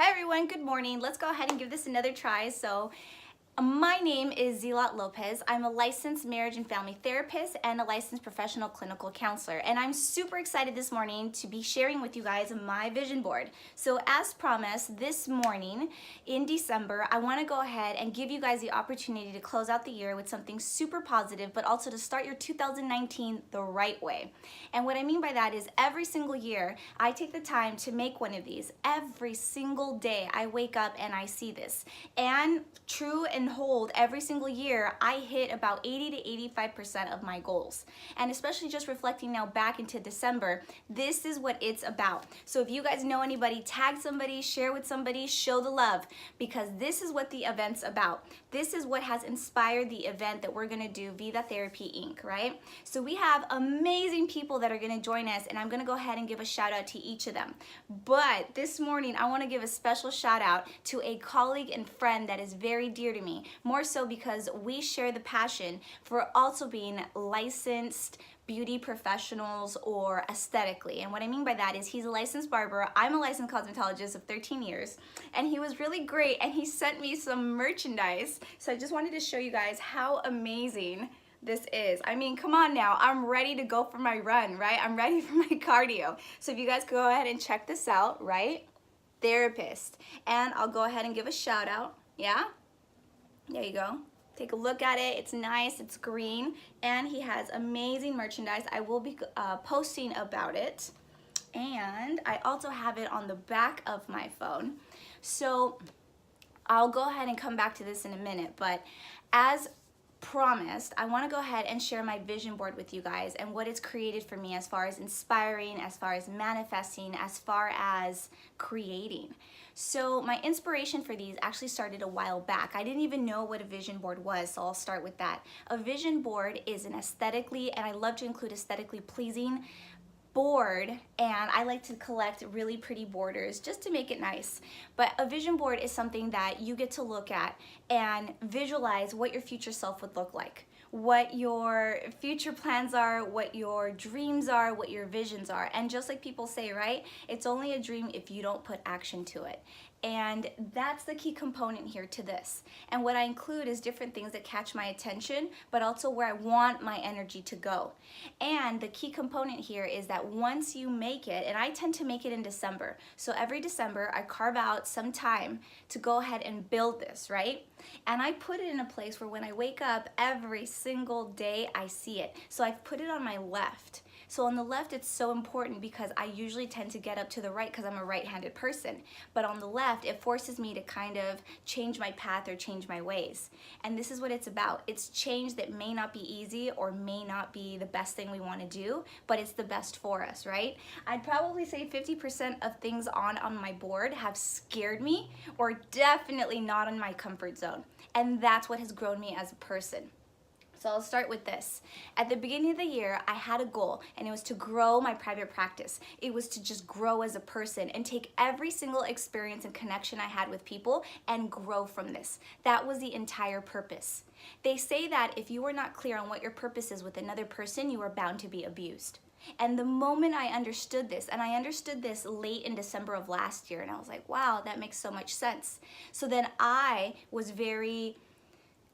Hi everyone, good morning. Let's go ahead and give this another try. My name is ZEAHLOT Lopez. I'm a licensed marriage and family therapist and a licensed professional clinical counselor. And I'm super excited this morning to be sharing with you guys my vision board. So as promised, this morning in December, I want to go ahead and give you guys the opportunity to close out the year with something super positive, but also to start your 2019 the right way. And what I mean by that is every single year, I take the time to make one of these. Every single day, I wake up and I see this. And true and hold, every single year I hit about 80 to 85% of my goals. And especially just reflecting now back into December, this is what it's about. So if you guys know anybody, tag somebody, share with somebody, show the love, because this is what the event's about. This is what has inspired the event that we're gonna do, Vida Therapy Inc., right? So we have amazing people that are gonna join us, and I'm gonna go ahead and give a shout out to each of them. But this morning, I wanna give a special shout out to a colleague and friend that is very dear to me. More so because we share the passion for also being licensed beauty professionals or aesthetically. And what I mean by that is he's a licensed barber. I'm a licensed cosmetologist of 13 years. And he was really great and he sent me some merchandise. So I just wanted to show you guys how amazing this is. I mean, come on now. I'm ready to go for my run, right? I'm ready for my cardio. So if you guys go ahead and check this out, right? Therapist. And I'll go ahead and give a shout out. Yeah? There you go. Take a look at it. It's nice. It's green. And he has amazing merchandise. I will be posting about it. And I also have it on the back of my phone. So I'll go ahead and come back to this in a minute. But as promised, I want to go ahead and share my vision board with you guys and what it's created for me as far as inspiring, as far as manifesting, as far as creating. So my inspiration for these actually started a while back. I didn't even know what a vision board was, so I'll start with that. A vision board is an aesthetically, and I love to include aesthetically pleasing board, and I like to collect really pretty borders just to make it nice. But a vision board is something that you get to look at and visualize what your future self would look like, what your future plans are, what your dreams are, what your visions are. And just like people say, right, it's only a dream if you don't put action to it. And that's the key component here to this. And what I include is different things that catch my attention, but also where I want my energy to go. And the key component here is that once you make it, and I tend to make it in December. So every December, I carve out some time to go ahead and build this, right? And I put it in a place where when I wake up every single day, I see it. So I've put it on my left. So on the left, it's so important because I usually tend to get up to the right because I'm a right-handed person. But on the left, it forces me to kind of change my path or change my ways. And this is what it's about. It's change that may not be easy or may not be the best thing we want to do, but it's the best for us, right? I'd probably say 50% of things on my board have scared me or definitely not in my comfort zone. And that's what has grown me as a person. So I'll start with this. At the beginning of the year, I had a goal, and it was to grow my private practice. It was to just grow as a person and take every single experience and connection I had with people and grow from this. That was the entire purpose. They say that if you are not clear on what your purpose is with another person, you are bound to be abused. And the moment I understood this, and I understood this late in December of last year, and I was like, wow, that makes so much sense. So then I was very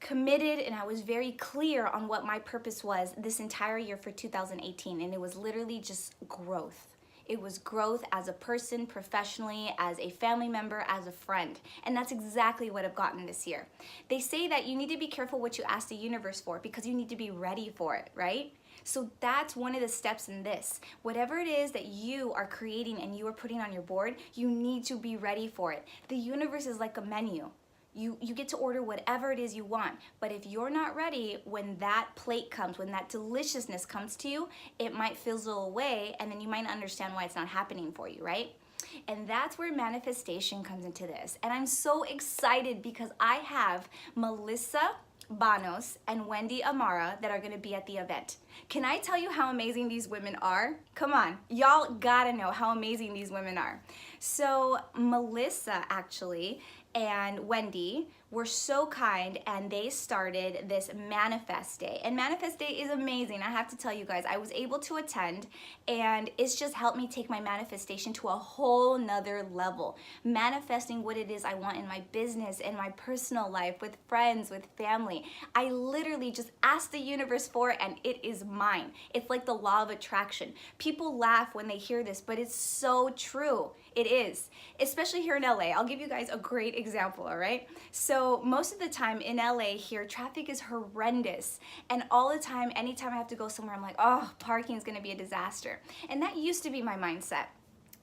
committed and I was very clear on what my purpose was this entire year for 2018, and it was literally just growth. It was growth as a person, professionally, as a family member, as a friend. And that's exactly what I've gotten this year. They say that you need to be careful what you ask the universe for because you need to be ready for it, right? So that's one of the steps in this. Whatever it is that you are creating and you are putting on your board, you need to be ready for it. The universe is like a menu. You get to order whatever it is you want, but if you're not ready, when that plate comes, when that deliciousness comes to you, it might fizzle away, and then you might not understand why it's not happening for you, right? And that's where manifestation comes into this. And I'm so excited because I have Melissa Banos and Wendy Amara that are going to be at the event. Can I tell you how amazing these women are? Come on, y'all gotta know how amazing these women are. So Melissa actually and Wendy were so kind, and they started this Manifest Day. And Manifest Day is amazing. I have to tell you guys, I was able to attend, and it's just helped me take my manifestation to a whole nother level. Manifesting what it is I want in my business, in my personal life, with friends, with family. I literally just asked the universe for it, and it is mine. It's like the law of attraction. People laugh when they hear this, but it's so true. It is, especially here in LA. I'll give you guys a great example, all right? So most of the time in LA here, traffic is horrendous. And all the time, anytime I have to go somewhere, I'm like, oh, parking is gonna be a disaster. And that used to be my mindset.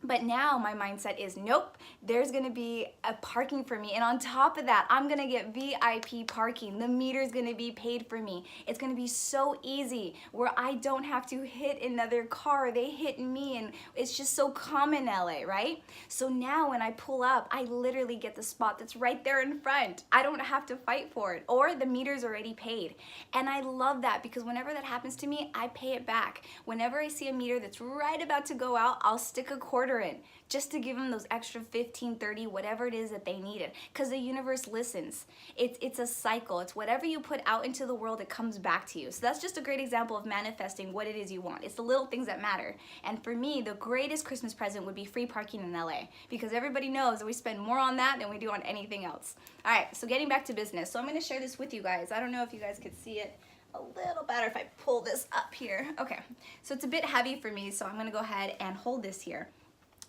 But now my mindset is, nope, there's gonna be a parking for me. And on top of that, I'm gonna get VIP parking. The meter's gonna be paid for me. It's gonna be so easy where I don't have to hit another car. They hit me, and it's just so common in LA, right? So now when I pull up, I literally get the spot that's right there in front. I don't have to fight for it, or the meter's already paid. And I love that, because whenever that happens to me, I pay it back. Whenever I see a meter that's right about to go out, I'll stick a quarter in just to give them those extra 15, 30, whatever it is that they needed, because the universe listens. It's a cycle. It's whatever you put out into the world, it comes back to you. So that's just a great example of manifesting what it is you want. It's the little things that matter. And for me, the greatest Christmas present would be free parking in LA, because everybody knows that we spend more on that than we do on anything else. All right, so getting back to business. So I'm going to share this with you guys. I don't know if you guys could see it a little better if I pull this up here. Okay, so it's a bit heavy for me, so I'm going to go ahead and hold this here.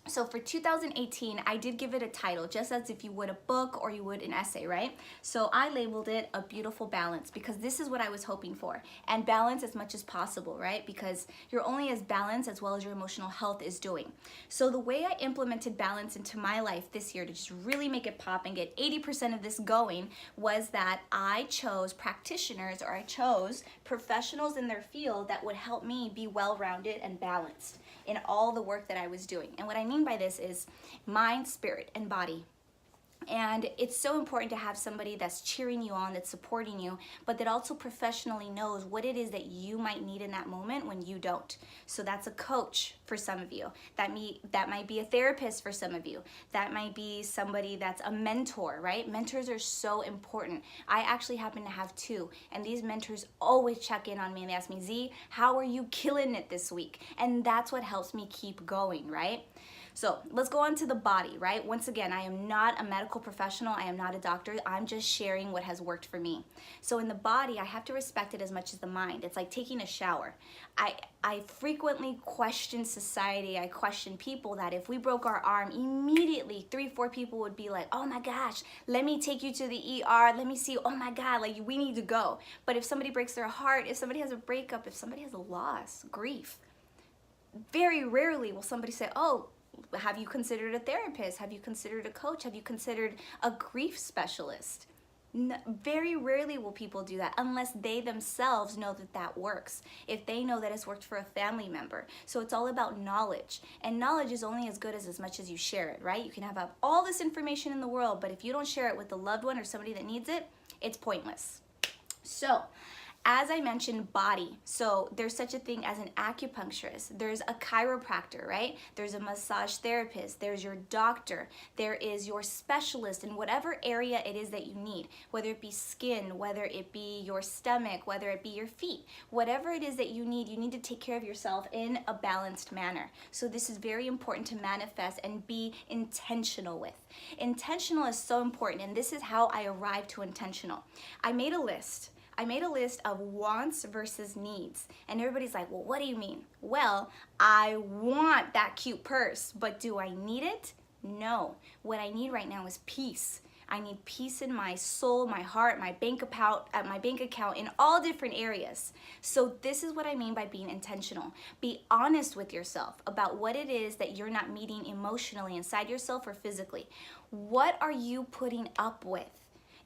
So for 2018, I did give it a title, just as if you would a book or you would an essay, right? So I labeled it A Beautiful Balance, because this is what I was hoping for. And balance as much as possible, right? Because you're only as balanced as well as your emotional health is doing. So the way I implemented balance into my life this year to just really make it pop and get 80% of this going was that I chose practitioners, or I chose professionals in their field that would help me be well-rounded and balanced in all the work that I was doing. And what I mean by this is mind, spirit, and body. And it's so important to have somebody that's cheering you on, that's supporting you, but that also professionally knows what it is that you might need in that moment when you don't. So that's a coach for some of you. That might be a therapist for some of you. That might be somebody that's a mentor, right? Mentors are so important. I actually happen to have two, and these mentors always check in on me and they ask me, Z, how are you killing it this week? And that's what helps me keep going, right? So let's go on to the body, right? Once again, I am not a medical professional. I am not a doctor. I'm just sharing what has worked for me. So in the body, I have to respect it as much as the mind. It's like taking a shower. I frequently question society. I question people that if we broke our arm, immediately 3-4 people would be like, oh my gosh, let me take you to the ER. Let me see, oh my God, like we need to go. But if somebody breaks their heart, if somebody has a breakup, if somebody has a loss, grief, very rarely will somebody say, oh, have you considered a therapist? Have you considered a coach? Have you considered a grief specialist? Very rarely will people do that unless they themselves know that that works. If they know that it's worked for a family member. So it's all about knowledge. And knowledge is only as good as much as you share it, right? You can have all this information in the world, but if you don't share it with a loved one or somebody that needs it, it's pointless. So, as I mentioned, body. So there's such a thing as an acupuncturist. There's a chiropractor, right? There's a massage therapist. There's your doctor. There is your specialist in whatever area it is that you need, whether it be skin, whether it be your stomach, whether it be your feet. Whatever it is that you need to take care of yourself in a balanced manner. So this is very important to manifest and be intentional with. Intentional is so important, and this is how I arrived to intentional. I made a list of wants versus needs. And everybody's like, well, what do you mean? Well, I want that cute purse, but do I need it? No. What I need right now is peace. I need peace in my soul, my heart, my bank account, in all different areas. So this is what I mean by being intentional. Be honest with yourself about what it is that you're not meeting emotionally inside yourself or physically. What are you putting up with?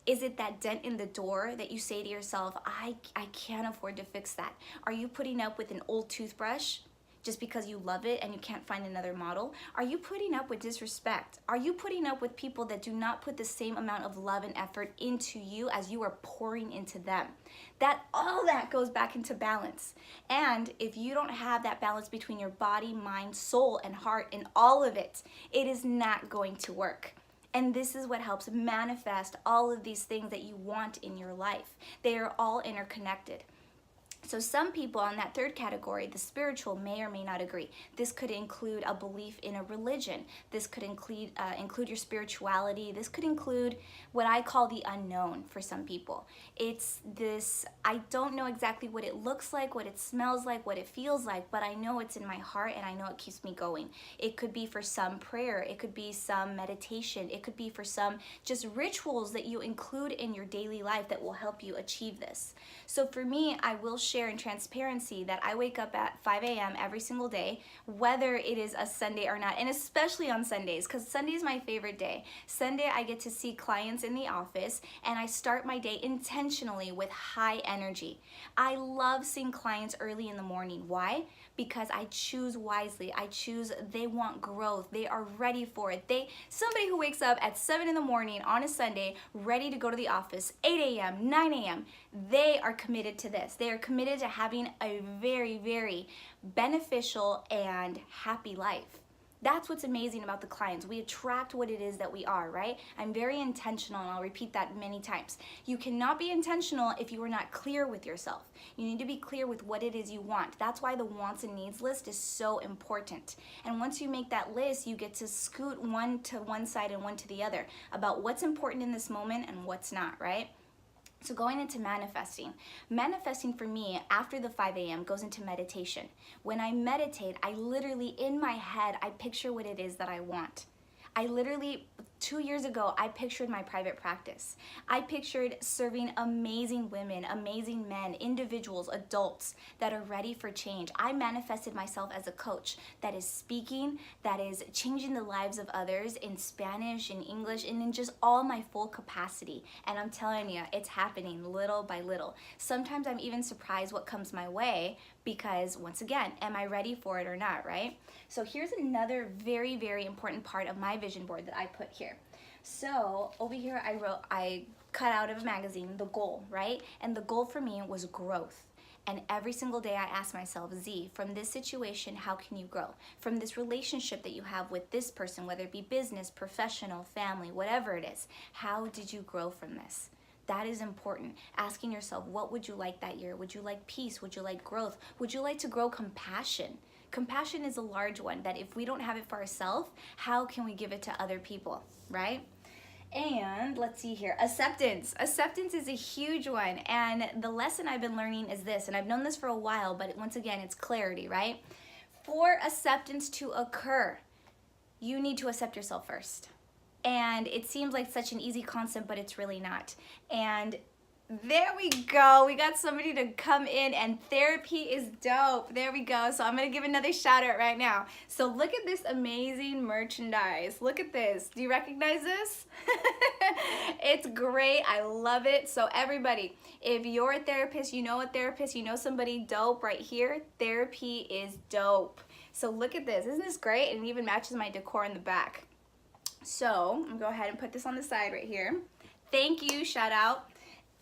Is it that dent in the door that you say to yourself, I can't afford to fix that? Are you putting up with an old toothbrush? just because you love it and you can't find another model? Are you putting up with disrespect? Are you putting up with people that do not put the same amount of love and effort into you as you are pouring into them? All that goes back into balance. And if you don't have that balance between your body, mind, soul, and heart, and all of it, it is not going to work. And this is what helps manifest all of these things that you want in your life. They are all interconnected. So some people on that third category, the spiritual, may or may not agree. This could include a belief in a religion. This could include your spirituality. This could include what I call the unknown for some people. It's this, I don't know exactly what it looks like, what it smells like, what it feels like, but I know it's in my heart and I know it keeps me going. It could be for some prayer. It could be some meditation. It could be for some just rituals that you include in your daily life that will help you achieve this. So for me, I will share in transparency that I wake up at 5 a.m. every single day, whether it is a Sunday or not, and especially on Sundays, because Sunday is my favorite day. Sunday, I get to see clients in the office, and I start my day intentionally with high energy. I love seeing clients early in the morning. Why? Because I choose wisely. They want growth. They are ready for it. Somebody who wakes up at 7 in the morning on a Sunday, ready to go to the office, 8 a.m., 9 a.m., they are committed to this. They are committed to having a very, very beneficial and happy life. That's what's amazing about the clients. We attract what it is that we are, right? I'm very intentional, and I'll repeat that many times. You cannot be intentional if you are not clear with yourself. You need to be clear with what it is you want. That's why the wants and needs list is so important. And once you make that list, you get to scoot one to one side and one to the other about what's important in this moment and what's not, right? So going into manifesting for me after the 5 a.m. goes into meditation. When I meditate, I literally, in my head, I picture what it is that I want. 2 years ago, I pictured my private practice. I pictured serving amazing women, amazing men, individuals, adults that are ready for change. I manifested myself as a coach that is speaking, that is changing the lives of others in Spanish, in English, and in just all my full capacity. And I'm telling you, it's happening little by little. Sometimes I'm even surprised what comes my way because, once again, am I ready for it or not, right? So here's another very, very important part of my vision board that I put here. So over here I cut out of a magazine the goal, right? And the goal for me was growth. And every single day I ask myself, Z, from this situation, how can you grow? From this relationship that you have with this person, whether it be business, professional, family, whatever it is, how did you grow from this? That is important. Asking yourself, what would you like that year? Would you like peace? Would you like growth? Would you like to grow compassion? Compassion is a large one that if we don't have it for ourselves, how can we give it to other people, right? And let's see here, acceptance. Acceptance is a huge one. And the lesson I've been learning is this, and I've known this for a while, but once again, it's clarity, right? For acceptance to occur, you need to accept yourself first. And it seems like such an easy concept, but it's really not. And there we go. We got somebody to come in, and therapy is dope. There we go. So I'm going to give another shout out right now. So look at this amazing merchandise. Look at this. Do you recognize this? It's great. I love it. So everybody, if you're a therapist, you know a therapist, you know somebody dope right here, therapy is dope. So look at this. Isn't this great? And it even matches my decor in the back. So I'm going to go ahead and put this on the side right here. Thank you. Shout out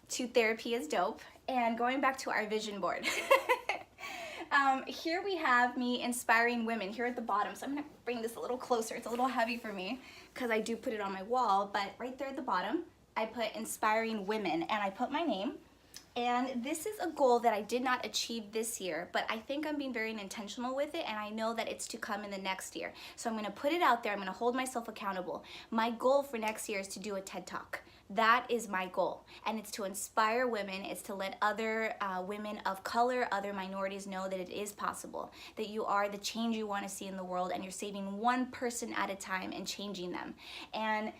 to Therapy is Dope. And going back to our vision board. Here we have me inspiring women here at the bottom. So I'm going to bring this a little closer. It's a little heavy for me because I do put it on my wall. But right there at the bottom, I put inspiring women and I put my name. And this is a goal that I did not achieve this year, but I think I'm being very intentional with it, and I know that it's to come in the next year. So I'm going to put it out there. I'm going to hold myself accountable. My goal for next year is to do a TED Talk. That is my goal, and it's to inspire women. It's to let other women of color, other minorities know that it is possible, that you are the change you want to see in the world, and you're saving one person at a time and changing them. And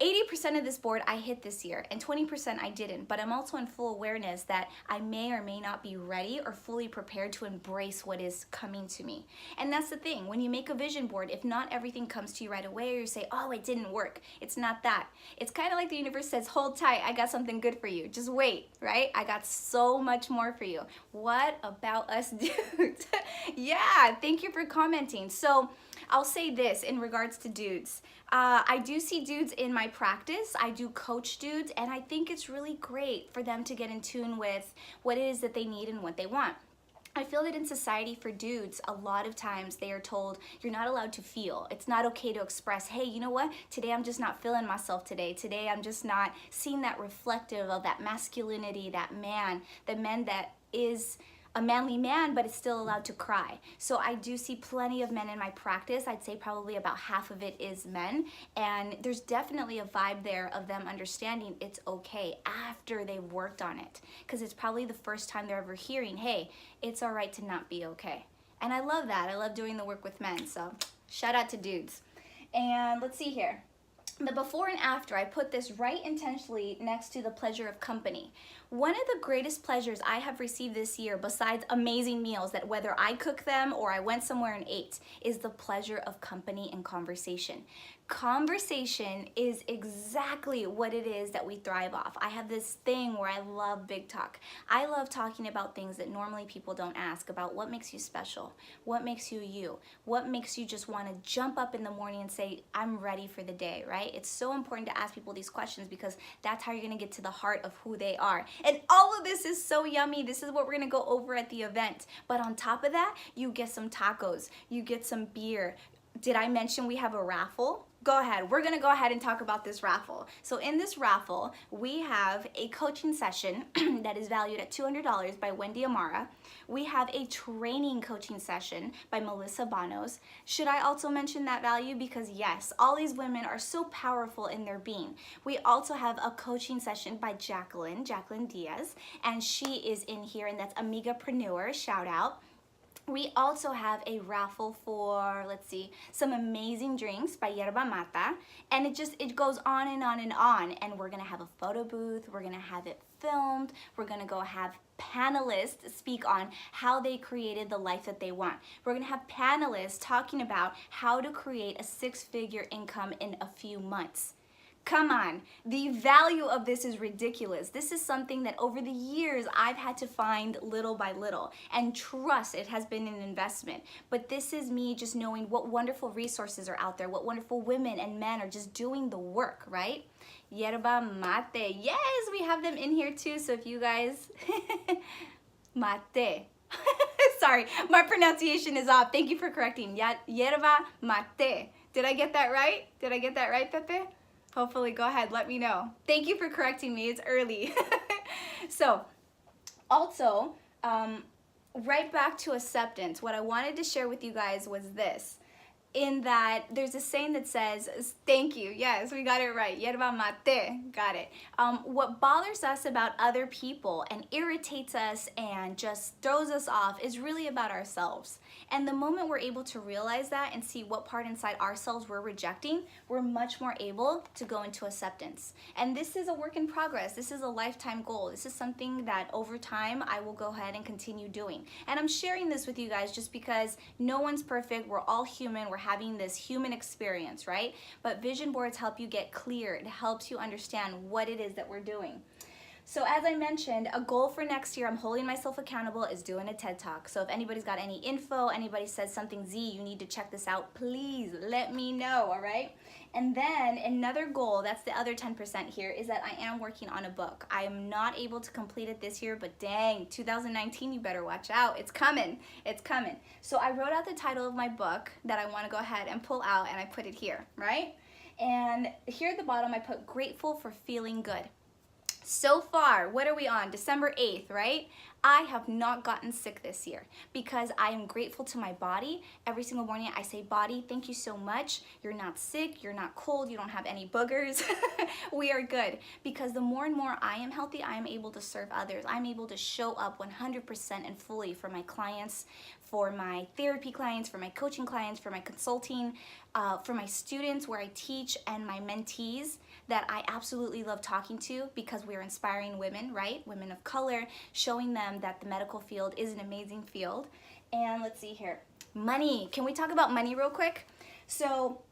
80% of this board I hit this year and 20% I didn't, but I'm also in full awareness that I may or may not be ready or fully prepared to embrace what is coming to me. And that's the thing, when you make a vision board, if not everything comes to you right away or you say, oh, it didn't work, it's not that. It's kind of like the universe says, hold tight, I got something good for you. Just wait, right? I got so much more for you. What about us dudes? Yeah, thank you for commenting. So I'll say this in regards to dudes. I do see dudes in my practice. I do coach dudes, and I think it's really great for them to get in tune with what it is that they need and what they want. I feel that in society for dudes, a lot of times they are told you're not allowed to feel. It's not okay to express, hey, you know what? Today I'm just not feeling myself today. Today I'm just not seeing that reflective of that masculinity, that man, the man that is a manly man, but is still allowed to cry. So I do see plenty of men in my practice. I'd say probably about half of it is men. And there's definitely a vibe there of them understanding it's okay after they've worked on it. Because it's probably the first time they're ever hearing, hey, it's all right to not be okay. And I love that. I love doing the work with men. So shout out to dudes. And let's see here. The before and after, I put this right intentionally next to the pleasure of company. One of the greatest pleasures I have received this year, besides amazing meals that whether I cook them or I went somewhere and ate, is the pleasure of company and conversation. Conversation is exactly what it is that we thrive off. I have this thing where I love big talk. I love talking about things that normally people don't ask about. What makes you special? What makes you you? What makes you just want to jump up in the morning and say, I'm ready for the day, right? It's so important to ask people these questions because that's how you're going to get to the heart of who they are. And all of this is so yummy. This is what we're going to go over at the event. But on top of that, you get some tacos, you get some beer. Did I mention we have a raffle? Go ahead. We're going to go ahead and talk about this raffle. So in this raffle, we have a coaching session that is valued at $200 by Wendy Amara. We have a training coaching session by Melissa Bonos. Should I also mention that value? Because yes, all these women are so powerful in their being. We also have a coaching session by Jacqueline Diaz, and she is in here, and that's Amigapreneur, shout out. We also have a raffle for, let's see, some amazing drinks by Yerba Mata, and it goes on and on and on. And we're gonna have a photo booth, we're gonna have it filmed, we're gonna go have panelists speak on how they created the life that they want. We're gonna have panelists talking about how to create a six-figure income in a few months. Come on, the value of this is ridiculous. This is something that over the years I've had to find little by little, and trust, it has been an investment. But this is me just knowing what wonderful resources are out there, what wonderful women and men are just doing the work, right? Yerba mate, yes, we have them in here too, so if you guys, mate. Sorry, my pronunciation is off. Thank you for correcting. Yerba mate. Did I get that right? Did I get that right, Pepe? Hopefully, go ahead, let me know. Thank you for correcting me, it's early. So, also, right back to acceptance, what I wanted to share with you guys was this. In that there's a saying that says, thank you, yes, we got it right, yerba mate, got it. What bothers us about other people and irritates us and just throws us off is really about ourselves. And the moment we're able to realize that and see what part inside ourselves we're rejecting, we're much more able to go into acceptance. And this is a work in progress. This is a lifetime goal. This is something that over time I will go ahead and continue doing. And I'm sharing this with you guys just because no one's perfect. We're all human. We're having this human experience, right? But vision boards help you get clear. It helps you understand what it is that we're doing. So as I mentioned, a goal for next year, I'm holding myself accountable, is doing a TED Talk. So if anybody's got any info, anybody says something, Z, you need to check this out, please let me know, all right? And then another goal, that's the other 10% here, is that I am working on a book. I am not able to complete it this year, but dang, 2019, you better watch out. It's coming, it's coming. So I wrote out the title of my book that I wanna go ahead and pull out, and I put it here, right? And here at the bottom, I put grateful for feeling good. So far, what are we on? December 8th, right? I have not gotten sick this year because I am grateful to my body. Every single morning I say, body, thank you so much. You're not sick, you're not cold, you don't have any boogers. We are good. Because the more and more I am healthy, I am able to serve others. I'm able to show up 100% and fully for my clients, for my therapy clients, for my coaching clients, for my consulting. for my students where I teach and my mentees that I absolutely love talking to because we're inspiring women, right? Women of color, showing them that the medical field is an amazing field. And let's see here, money. Can we talk about money real quick? So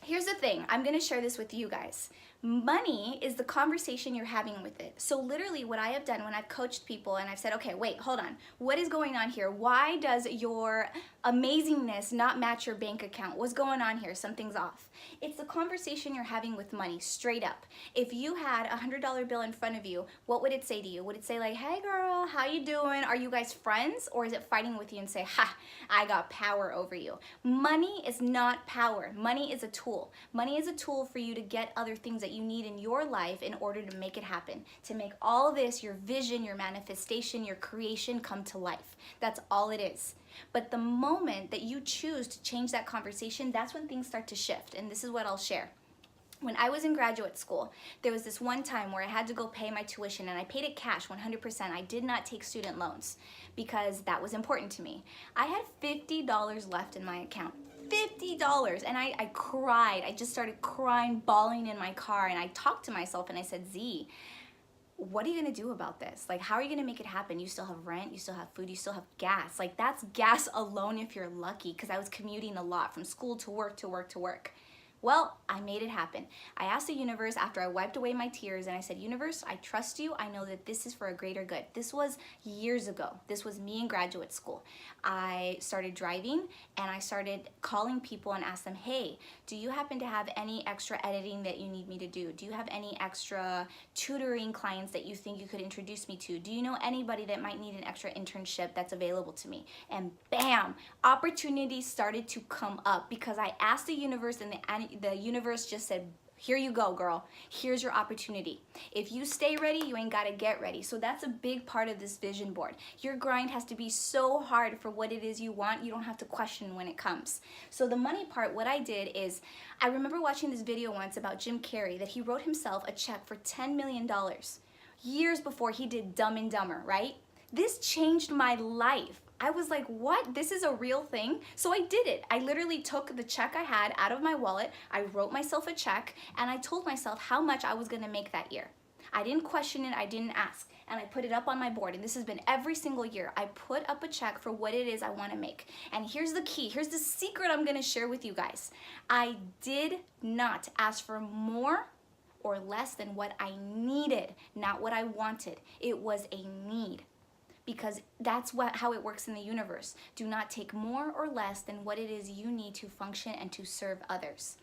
here's the thing, I'm gonna share this with you guys. Money is the conversation you're having with it. So literally what I have done when I've coached people and I've said, okay, wait, hold on. What is going on here? Why does your amazingness not match your bank account? What's going on here? Something's off. It's the conversation you're having with money, straight up. If you had a $100 bill in front of you, what would it say to you? Would it say like, hey girl, how you doing? Are you guys friends? Or is it fighting with you and say, ha, I got power over you? Money is not power. Money is a tool. Money is a tool for you to get other things that you need in your life in order to make it happen, to make all this, your vision, your manifestation, your creation come to life. That's all it is. But the moment that you choose to change that conversation, that's when things start to shift. And this is what I'll share. When I was in graduate school, there was this one time where I had to go pay my tuition and I paid it cash 100%. I did not take student loans because that was important to me. I had $50 left in my account. $50, and I cried. I just started crying, bawling in my car, and I talked to myself and I said, Z, what are you gonna do about this? Like, how are you gonna make it happen? You still have rent, you still have food, you still have gas. Like, that's gas alone if you're lucky, because I was commuting a lot from school to work to work to work. Well, I made it happen. I asked the universe after I wiped away my tears and I said, universe, I trust you. I know that this is for a greater good. This was years ago. This was me in graduate school. I started driving and I started calling people and asked them, hey, do you happen to have any extra editing that you need me to do? Do you have any extra tutoring clients that you think you could introduce me to? Do you know anybody that might need an extra internship that's available to me? And bam, opportunities started to come up because I asked the universe and the universe just said, here you go, girl. Here's your opportunity. If you stay ready, you ain't gotta get ready. So that's a big part of this vision board. Your grind has to be so hard for what it is you want, you don't have to question when it comes. So the money part, what I did is, I remember watching this video once about Jim Carrey that he wrote himself a check for $10 million years before he did Dumb and Dumber, right? This changed my life. I was like, what? This is a real thing? So I did it. I literally took the check I had out of my wallet, I wrote myself a check, and I told myself how much I was gonna make that year. I didn't question it, I didn't ask, and I put it up on my board, and this has been every single year. I put up a check for what it is I wanna make. And here's the key, here's the secret I'm gonna share with you guys. I did not ask for more or less than what I needed, not what I wanted. It was a need. Because that's how it works in the universe. Do not take more or less than what it is you need to function and to serve others.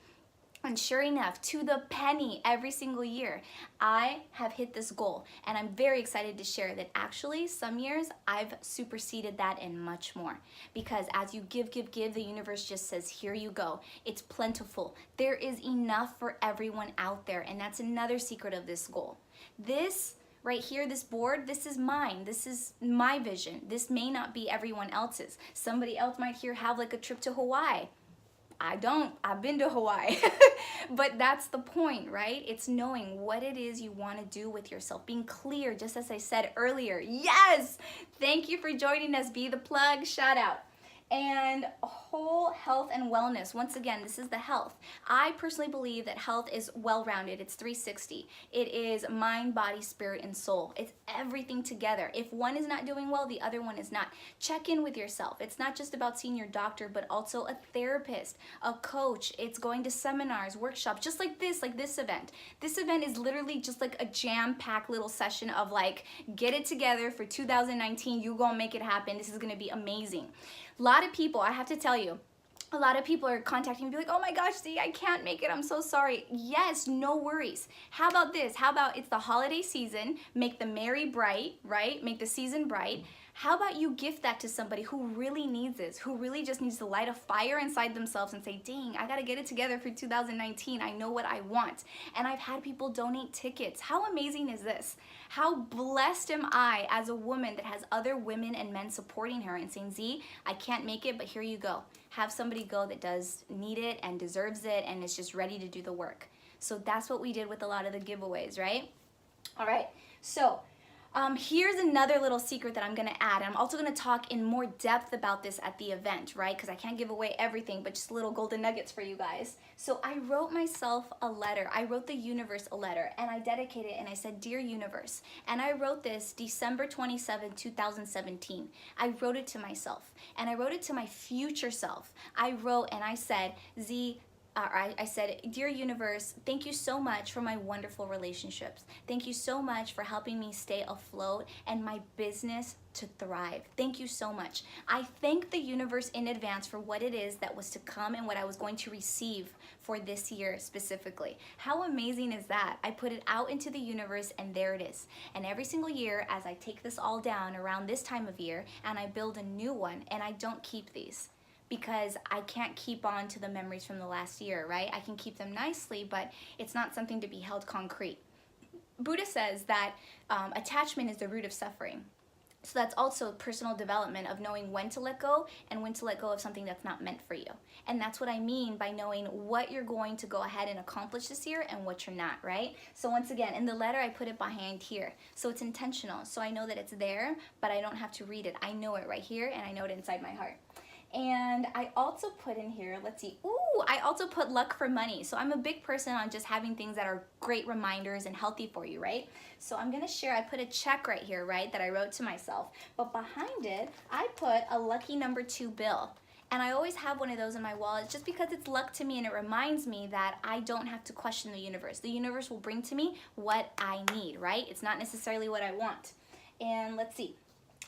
And sure enough, to the penny every single year, I have hit this goal. And I'm very excited to share that actually some years I've superseded that and much more. Because as you give, the universe just says, here you go. It's plentiful. There is enough for everyone out there. And that's another secret of this goal. This right here, this board, this is mine. This is my vision. This may not be everyone else's. Somebody else might here have like a trip to Hawaii. I don't. I've been to Hawaii. But that's the point, right? It's knowing what it is you want to do with yourself. Being clear, just as I said earlier. Yes! Thank you for joining us. Be the plug. Shout out. And whole health and wellness. Once again, this is the health. I personally believe that health is well-rounded. It's 360. It is mind, body, spirit, and soul. It's everything together. If one is not doing well, the other one is not. Check in with yourself. It's not just about seeing your doctor, but also a therapist, a coach. It's going to seminars, workshops, just like this event. This event is literally just like a jam-packed little session of like, get it together for 2019. You gonna make it happen. This is gonna be amazing. A lot of people, I have to tell you, a lot of people are contacting me and be like, oh my gosh, Z, I can't make it, I'm so sorry. Yes, no worries. How about this? How about it's the holiday season, make the merry bright, right? Make the season bright. How about you gift that to somebody who really needs this, who really just needs to light a fire inside themselves and say, dang, I gotta get it together for 2019. I know what I want. And I've had people donate tickets. How amazing is this? How blessed am I as a woman that has other women and men supporting her and saying, Z, I can't make it, but here you go. Have somebody go that does need it and deserves it and is just ready to do the work. So that's what we did with a lot of the giveaways, right? All right, so Here's another little secret that I'm gonna add. I'm also gonna talk in more depth about this at the event, right? Because I can't give away everything, but just little golden nuggets for you guys. So I wrote myself a letter. I wrote the universe a letter, and I dedicated it, and I said, Dear Universe. And I wrote this December 27, 2017. I wrote it to myself, and I wrote it to my future self. I wrote and I said, I said, Dear Universe, thank you so much for my wonderful relationships. Thank you so much for helping me stay afloat and my business to thrive. Thank you so much. I thank the universe in advance for what it is that was to come and what I was going to receive for this year specifically. How amazing is that? I put it out into the universe and there it is. And every single year as I take this all down around this time of year and I build a new one, and I don't keep these, because I can't keep on to the memories from the last year, right? I can keep them nicely, but it's not something to be held concrete. Buddha says that attachment is the root of suffering. So that's also personal development of knowing when to let go and when to let go of something that's not meant for you. And that's what I mean by knowing what you're going to go ahead and accomplish this year and what you're not, right? So once again, in the letter, I put it behind here. So it's intentional. So I know that it's there, but I don't have to read it. I know it right here, and I know it inside my heart. And I also put in here, let's see, I also put luck for money. So I'm a big person on just having things that are great reminders and healthy for you, right? So I'm gonna share, I put a check right here, right, that I wrote to myself. But behind it, I put a lucky number 2 bill. And I always have one of those in my wallet just because it's luck to me, and it reminds me that I don't have to question the universe. The universe will bring to me what I need, right? It's not necessarily what I want. And let's see.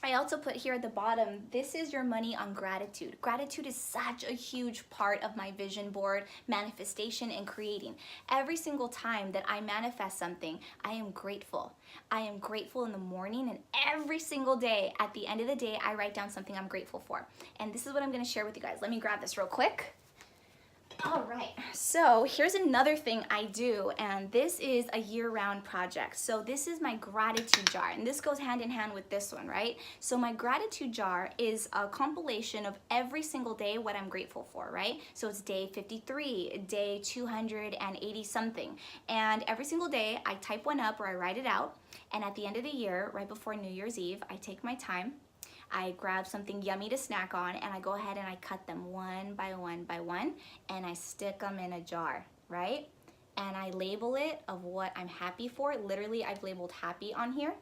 I also put here at the bottom, this is your money on gratitude. Gratitude is such a huge part of my vision board, manifestation, and creating. Every single time that I manifest something, I am grateful. I am grateful in the morning, and every single day, at the end of the day, I write down something I'm grateful for. And this is what I'm gonna share with you guys. Let me grab this real quick. All right, so here's another thing I do, and this is a year-round project. So this is my gratitude jar, and this goes hand in hand with this one, right? So my gratitude jar is a compilation of every single day what I'm grateful for, right? So it's day 53, day 280 something, and every single day I type one up or I write it out, and at the end of the year, right before New Year's Eve, I take my time, I grab something yummy to snack on, and I go ahead and I cut them one by one by one, and I stick them in a jar, right? And I label it of what I'm happy for. Literally, I've labeled happy on here,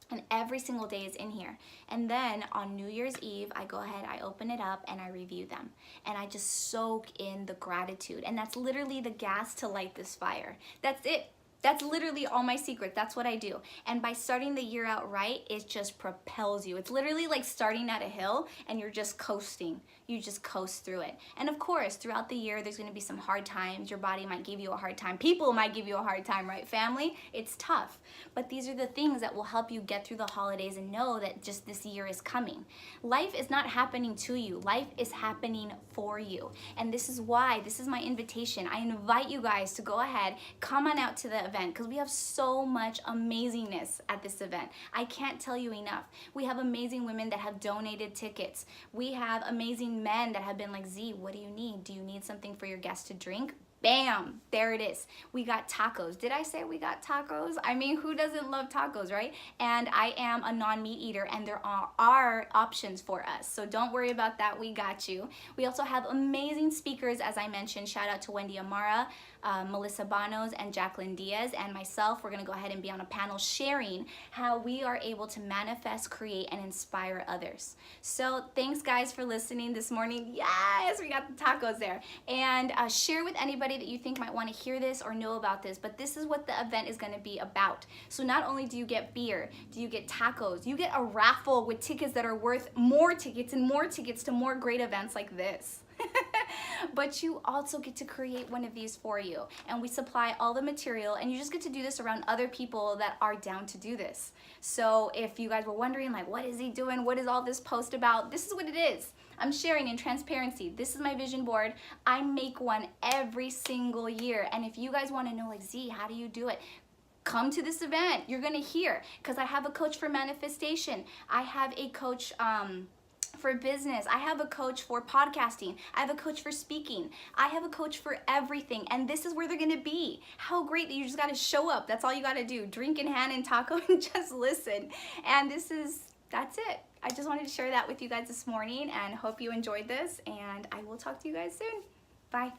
and every single day is in here. And then on New Year's Eve, I go ahead, I open it up, and I review them. And I just soak in the gratitude. And that's literally the gas to light this fire. That's it. That's literally all my secret. That's what I do. And by starting the year out right, it just propels you. It's literally like starting at a hill and you're just coasting. You just coast through it. And of course, throughout the year, there's gonna be some hard times. Your body might give you a hard time. People might give you a hard time, right? Family, it's tough. But these are the things that will help you get through the holidays and know that just this year is coming. Life is not happening to you. Life is happening for you. And this is why, this is my invitation. I invite you guys to go ahead, come on out to the event, because we have so much amazingness at this event. I can't tell you enough. We have amazing women that have donated tickets. We have amazing men that have been like, Z, what do you need? Do you need something for your guests to drink? Bam, there it is. We got tacos. Did I say we got tacos? I mean, who doesn't love tacos, right? And I am a non-meat eater, and there are options for us. So don't worry about that. We got you. We also have amazing speakers, as I mentioned. Shout out to Wendy Amara, Melissa Banos, and Jacqueline Diaz, and myself. We're gonna go ahead and be on a panel sharing how we are able to manifest, create, and inspire others. So thanks guys for listening this morning. Yes, we got the tacos there. And share with anybody that you think might want to hear this or know about this, but this is what the event is going to be about. So not only do you get beer, do you get tacos, you get a raffle with tickets that are worth more tickets and more tickets to more great events like this. But you also get to create one of these for you, and we supply all the material, and you just get to do this around other people that are down to do this. So if you guys were wondering, like, what is he doing? What is all this post about? This is what it is. I'm sharing in transparency. This is my vision board. I make one every single year, and if you guys want to know, like, Z, how do you do it? Come to this event. You're gonna hear, because I have a coach for manifestation. I have a coach for business. I have a coach for podcasting. I have a coach for speaking. I have a coach for everything. And this is where they're gonna be. How great that you just gotta show up. That's all you gotta do. Drink in hand and taco and just listen. And that's it. I just wanted to share that with you guys this morning and hope you enjoyed this, and I will talk to you guys soon. Bye.